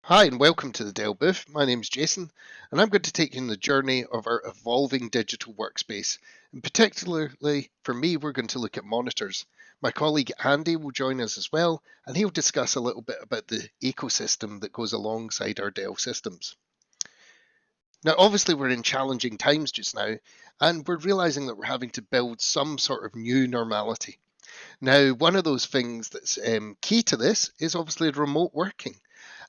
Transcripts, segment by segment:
Hi and welcome to the Dell booth. My name's Jason and I'm going to take you on the journey of our evolving digital workspace. And particularly for me, we're going to look at monitors. My colleague Andy will join us as well and he'll discuss a little bit about the ecosystem that goes alongside our Dell systems. Now, obviously, we're in challenging times just now and we're realizing that we're having to build some sort of new normality. Now, one of those things that's key to this is obviously remote working.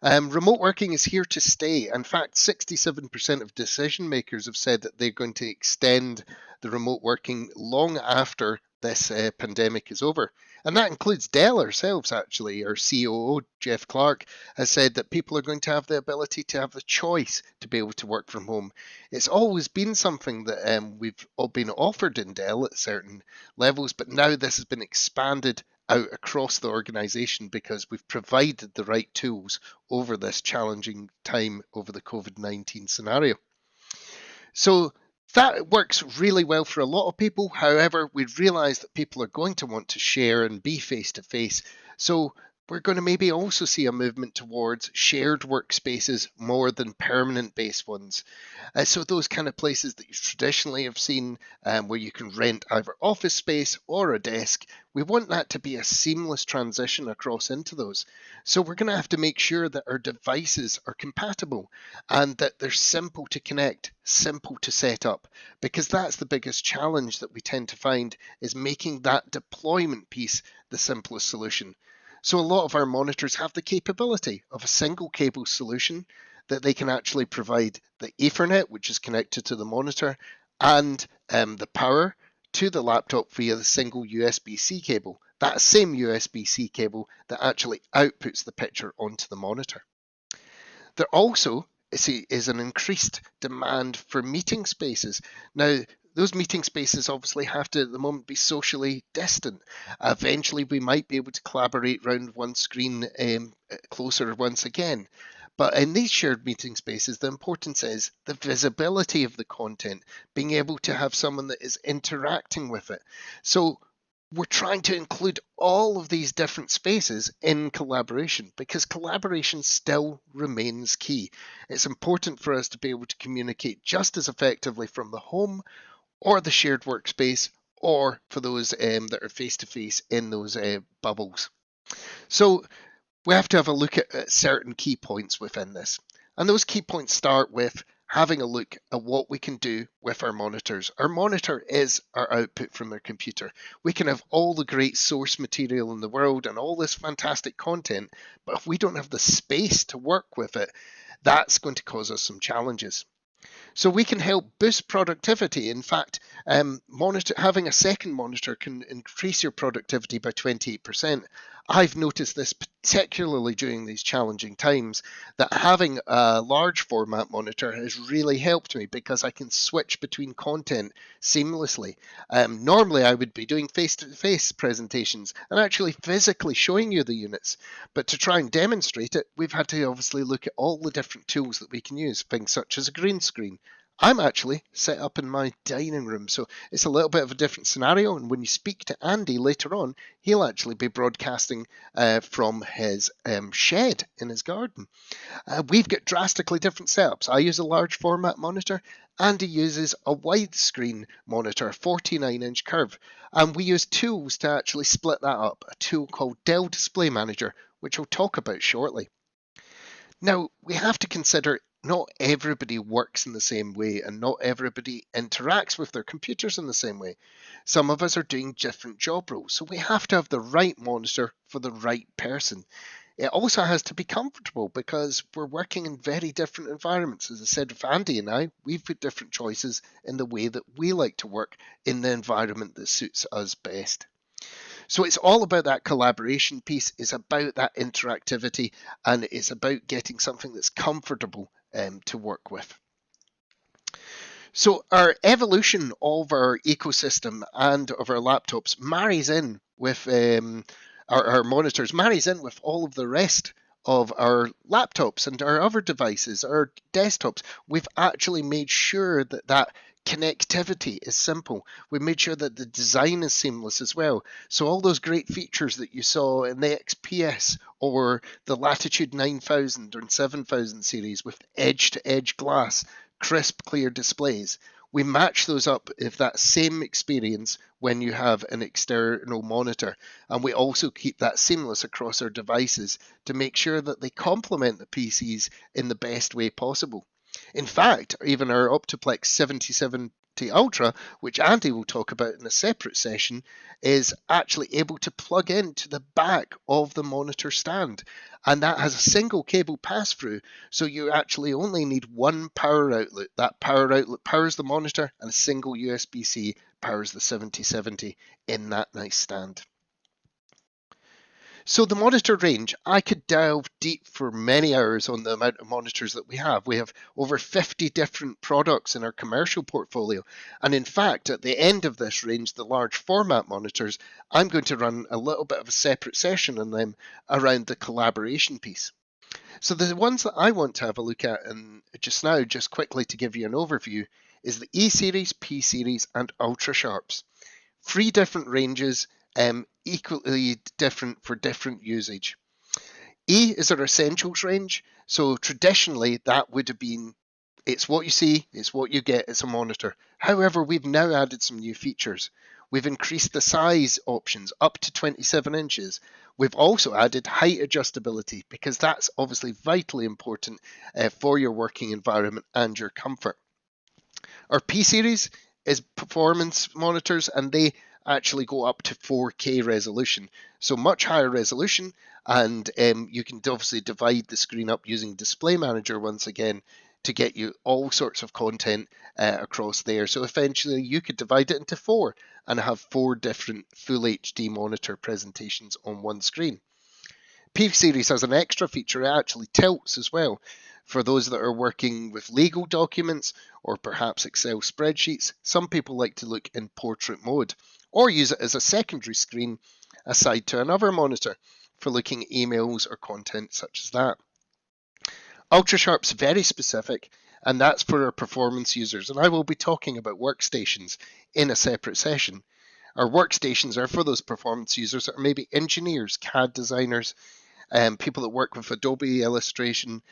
Remote working is here to stay. In fact, 67% of decision makers have said that they're going to extend the remote working long after this pandemic is over. And that includes Dell ourselves, actually. Our COO, Jeff Clark, has said that people are going to have the ability to have the choice to be able to work from home. It's always been something that we've all been offered in Dell at certain levels, but now this has been expanded out across the organization because we've provided the right tools over this challenging time over the COVID-19 scenario. So that works really well for a lot of people. However, we realize that people are going to want to share and be face to face. So we're going to maybe also see a movement towards shared workspaces more than permanent based ones. So those kind of places that you traditionally have seen where you can rent either office space or a desk, we want that to be a seamless transition across into those. So we're going to have to make sure that our devices are compatible and that they're simple to connect, simple to set up, because that's the biggest challenge that we tend to find is making that deployment piece the simplest solution. So a lot of our monitors have the capability of a single cable solution that they can actually provide the Ethernet, which is connected to the monitor, and the power to the laptop via the single USB-C cable. That same USB-C cable that actually outputs the picture onto the monitor. There also is an increased demand for meeting spaces. Now, those meeting spaces obviously have to, at the moment, be socially distant. Eventually, we might be able to collaborate around one screen closer once again. But in these shared meeting spaces, the importance is the visibility of the content, being able to have someone that is interacting with it. So we're trying to include all of these different spaces in collaboration because collaboration still remains key. It's important for us to be able to communicate just as effectively from the home or the shared workspace or for those that are face to face in those bubbles. So we have to have a look at certain key points within this. And those key points start with having a look at what we can do with our monitors. Our monitor is our output from our computer. We can have all the great source material in the world and all this fantastic content, but if we don't have the space to work with it, that's going to cause us some challenges. So we can help boost productivity. In fact, having a second monitor can increase your productivity by 28%. I've noticed this particularly during these challenging times that having a large format monitor has really helped me because I can switch between content seamlessly. Normally, I would be doing face-to-face presentations and actually physically showing you the units. But to try and demonstrate it, we've had to obviously look at all the different tools that we can use, things such as a green screen. I'm actually set up in my dining room, so it's a little bit of a different scenario. And when you speak to Andy later on, he'll actually be broadcasting from his shed in his garden. We've got drastically different setups. I use a large format monitor. Andy uses a widescreen monitor, 49-inch curve. And we use tools to actually split that up, a tool called Dell Display Manager, which I'll talk about shortly. Now, we have to consider not everybody works in the same way and not everybody interacts with their computers in the same way. Some of us are doing different job roles, so we have to have the right monitor for the right person. It also has to be comfortable because we're working in very different environments. As I said with Andy and I, we've got different choices in the way that we like to work in the environment that suits us best. So it's all about that collaboration piece, it's about that interactivity, and it's about getting something that's comfortable to work with. So our evolution of our ecosystem and of our laptops marries in with our monitors, marries in with all of the rest of our laptops and our other devices, our desktops. We've actually made sure that that connectivity is simple. We made sure that the design is seamless as well. So all those great features that you saw in the XPS or the Latitude 9000 or 7000 series with edge-to-edge glass, crisp, clear displays, we match those up with that same experience when you have an external monitor. And we also keep that seamless across our devices to make sure that they complement the PCs in the best way possible. In fact, even our Optiplex 7070 Ultra, which Andy will talk about in a separate session, is actually able to plug into the back of the monitor stand. And that has a single cable pass through, so you actually only need one power outlet. That power outlet powers the monitor, and a single USB-C powers the 7070 in that nice stand. So the monitor range, I could delve deep for many hours on the amount of monitors that we have. We have over 50 different products in our commercial portfolio. And in fact, at the end of this range, the large format monitors, I'm going to run a little bit of a separate session on them around the collaboration piece. So the ones that I want to have a look at and just now, just quickly to give you an overview, is the E-Series, P-Series and Ultra Sharps. 3 different ranges, equally different for different usage. E is our essentials range. So traditionally that would have been, it's what you see, it's what you get, it's a monitor. However, we've now added some new features. We've increased the size options up to 27 inches. We've also added height adjustability because that's obviously vitally important for your working environment and your comfort. Our P series is performance monitors, and they actually go up to 4K resolution, so much higher resolution, and you can obviously divide the screen up using Display Manager once again to get you all sorts of content across there. So eventually you could divide it into 4 and have 4 different full HD monitor presentations on one screen. P-Series has an extra feature, it actually tilts as well. For those that are working with legal documents or perhaps Excel spreadsheets, some people like to look in portrait mode or use it as a secondary screen aside to another monitor for looking at emails or content such as that. Ultra Sharp's very specific, and that's for our performance users, and I will be talking about workstations in a separate session. Our workstations are for those performance users that are maybe engineers, CAD designers, people that work with Adobe Illustration,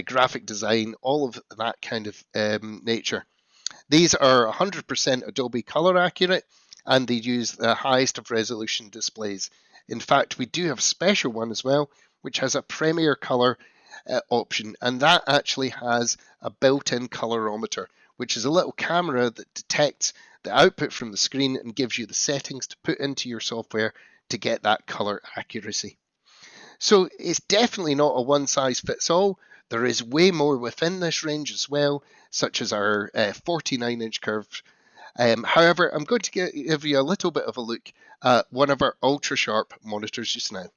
graphic design, all of that kind of nature. These are 100% Adobe color accurate, and they use the highest of resolution displays. In fact, we do have a special one as well, which has a Premier color option, and that actually has a built-in colorimeter, which is a little camera that detects the output from the screen and gives you the settings to put into your software to get that color accuracy. So it's definitely not a one-size-fits-all. There is way more within this range as well, such as our 49-inch curve. However, I'm going to give you a little bit of a look at one of our ultra-sharp monitors just now.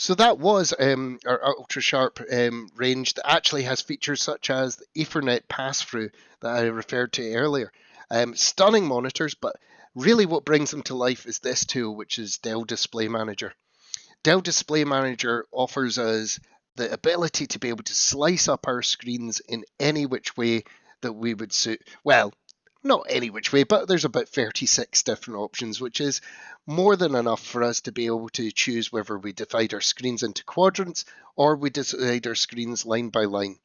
So that was our ultra sharp range that actually has features such as the Ethernet pass-through that I referred to earlier. Stunning monitors, but really what brings them to life is this tool, which is Dell Display Manager. Dell Display Manager offers us the ability to be able to slice up our screens in any which way that we would suit. Well, Not any which way, but there's about 36 different options, which is more than enough for us to be able to choose whether we divide our screens into quadrants or we divide our screens line by line.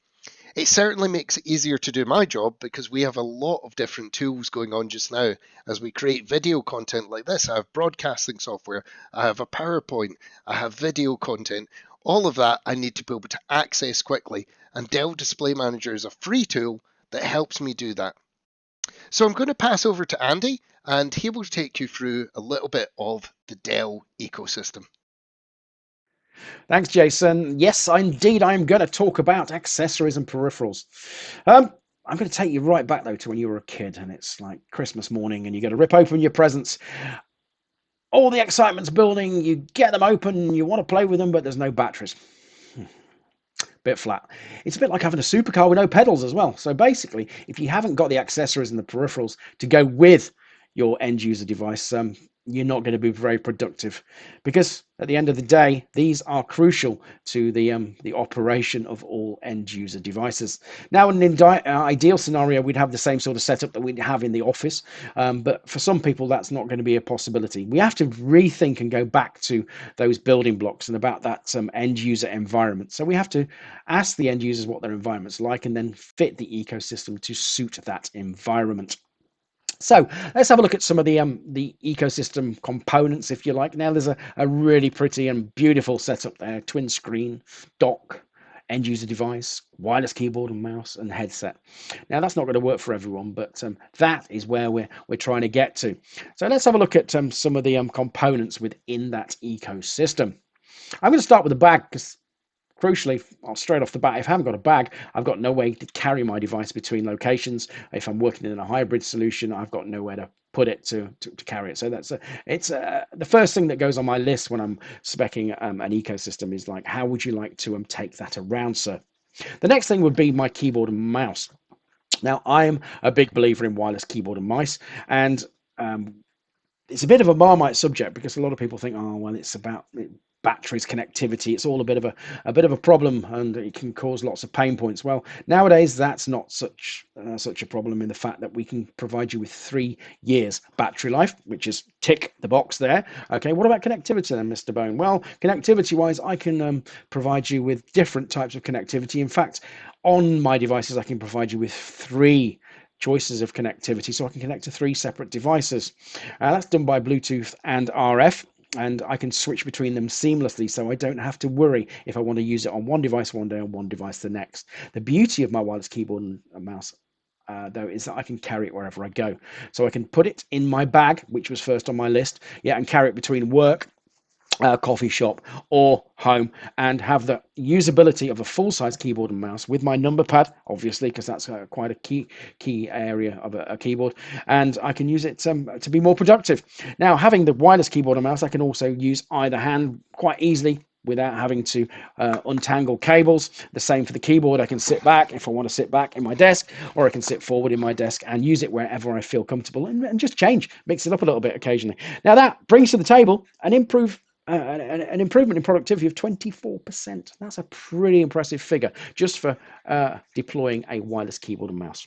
It certainly makes it easier to do my job because we have a lot of different tools going on just now as we create video content like this. I have broadcasting software, I have a PowerPoint, I have video content. All of that I need to be able to access quickly, and Dell Display Manager is a free tool that helps me do that. So I'm going to pass over to Andy, and he will take you through a little bit of the Dell ecosystem. Thanks, Jason. Yes, indeed, I'm going to talk about accessories and peripherals. Um, I'm going to take you right back, though, to when you were a kid, and it's like Christmas morning, and you got to rip open your presents. All the excitement's building, you get them open, you want to play with them, but there's no batteries. Bit flat. It's a bit like having a supercar with no pedals as well. So basically, if you haven't got the accessories and the peripherals to go with your end user device, you're not going to be very productive, because at the end of the day, these are crucial to the operation of all end user devices. Now, in an ideal scenario, we'd have the same sort of setup that we'd have in the office, but for some people, that's not going to be a possibility. We have to rethink and go back to those building blocks and about that end user environment. So we have to ask the end users what their environment's like and then fit the ecosystem to suit that environment. So let's have a look at some of the ecosystem components, if you like. Now there's a really pretty and beautiful setup there: twin screen, dock, end user device, wireless keyboard and mouse, and headset. Now that's not going to work for everyone, but that is where we're trying to get to. So let's have a look at some of the components within that ecosystem. I'm going to start with the bag because, crucially, straight off the bat, if I haven't got a bag, I've got no way to carry my device between locations. If I'm working in a hybrid solution, I've got nowhere to put it to carry it. So it's the first thing that goes on my list when I'm specing an ecosystem is like, how would you like to take that around, sir? The next thing would be my keyboard and mouse. Now, I'm a big believer in wireless keyboard and mice, and um, it's a bit of a Marmite subject because a lot of people think, oh well, it's about batteries, connectivity. It's all a bit of a problem, and it can cause lots of pain points. Well, nowadays that's not such a problem in the fact that we can provide you with 3 years battery life, which is tick the box there. Okay, what about connectivity then, Mr. Bone? Well, connectivity wise, I can provide you with different types of connectivity. In fact, on my devices, I can provide you with 3 choices of connectivity, so I can connect to 3 separate devices. That's done by Bluetooth and RF, and I can switch between them seamlessly, so I don't have to worry if I want to use it on one device one day and one device the next. The beauty of my wireless keyboard and mouse, though, is that I can carry it wherever I go. So I can put it in my bag, which was first on my list, and carry it between work, coffee shop, or home, and have the usability of a full-size keyboard and mouse with my number pad, obviously, because that's quite a key area of a keyboard, and I can use it to be more productive. Now, having the wireless keyboard and mouse, I can also use either hand quite easily without having to untangle cables. The same for the keyboard. I can sit back if I want to sit back in my desk, or I can sit forward in my desk and use it wherever I feel comfortable, and just mix it up a little bit occasionally. Now that brings to the table an improvement in productivity of 24%. That's a pretty impressive figure just for deploying a wireless keyboard and mouse.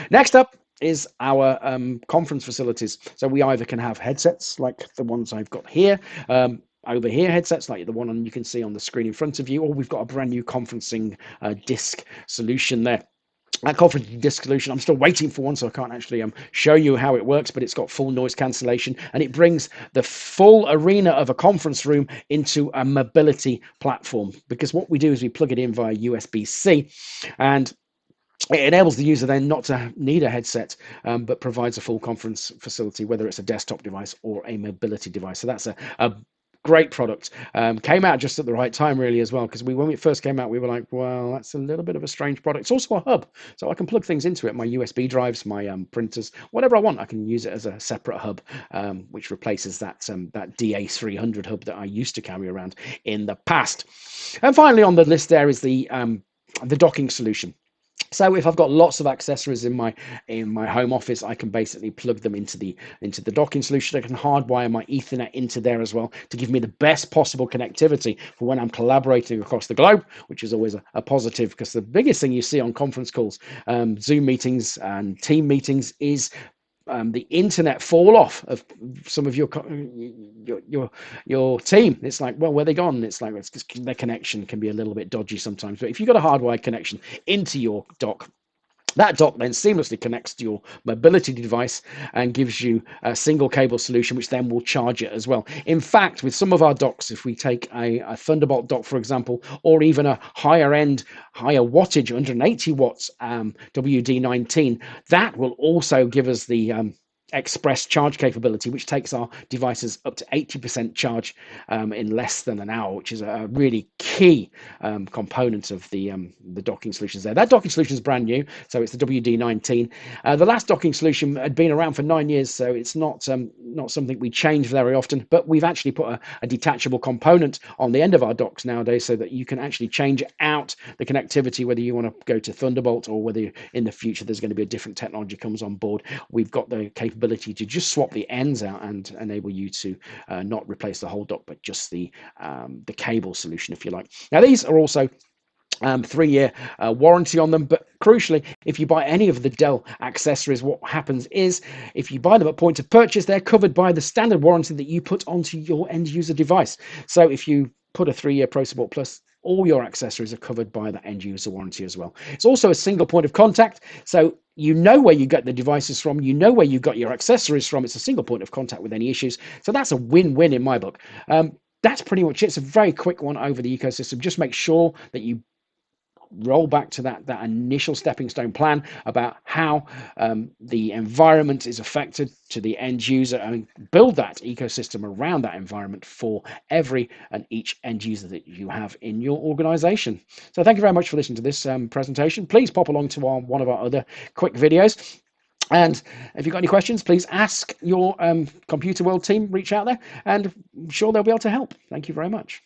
Next up is our conference facilities. So we either can have headsets like the ones I've got here, over here, headsets like the one you can see on the screen in front of you, or we've got a brand new conferencing disc solution there. That conference disc solution, I'm still waiting for one, so I can't actually show you how it works, but it's got full noise cancellation, and it brings the full arena of a conference room into a mobility platform. Because what we do is we plug it in via USB-C, and it enables the user then not to need a headset, but provides a full conference facility, whether it's a desktop device or a mobility device. So that's a great product. Came out just at the right time, really, as well, because when it first came out, we were like, well, that's a little bit of a strange product. It's also a hub, so I can plug things into it, my USB drives, my printers, whatever I want. I can use it as a separate hub, which replaces that DA300 hub that I used to carry around in the past. And finally on the list there is the docking solution. So if I've got lots of accessories in my home office, I can basically plug them into the docking solution. I can hardwire my Ethernet into there as well to give me the best possible connectivity for when I'm collaborating across the globe, which is always a positive, because the biggest thing you see on conference calls, Zoom meetings and team meetings, is the internet fall off of some of your team. It's like, well, where they gone? It's like, it's just, their connection can be a little bit dodgy sometimes. But if you've got a hardwired connection into your dock, that dock then seamlessly connects to your mobility device and gives you a single cable solution, which then will charge it as well. In fact, with some of our docks, if we take a Thunderbolt dock, for example, or even a higher end, higher wattage, 180 watts WD-19, that will also give us the express charge capability, which takes our devices up to 80% charge in less than an hour, which is a really key component of the docking solutions there. That docking solution is brand new, so it's the WD-19. The last docking solution had been around for 9 years, so it's not something we change very often, but we've actually put a detachable component on the end of our docks nowadays so that you can actually change out the connectivity, whether you want to go to Thunderbolt or whether in the future there's going to be a different technology comes on board. We've got the capability to just swap the ends out and enable you to not replace the whole dock, but just the cable solution, if you like. Now, these are also 3-year warranty on them, but crucially, if you buy any of the Dell accessories, what happens is, if you buy them at point of purchase, they're covered by the standard warranty that you put onto your end user device. So if you put a 3-year Pro Support Plus, all your accessories are covered by the end user warranty as well. It's also a single point of contact, so you know where you get the devices from, you know where you got your accessories from. It's a single point of contact with any issues, so that's a win-win in my book. That's pretty much it. It's a very quick one over the ecosystem. Just make sure that you roll back to that initial stepping stone plan about how the environment is affected to the end user, and build that ecosystem around that environment for every and each end user that you have in your organization. So thank you very much for listening to this presentation. Please pop along to one of our other quick videos. And if you've got any questions, please ask your Computer World team, reach out there, and I'm sure they'll be able to help. Thank you very much.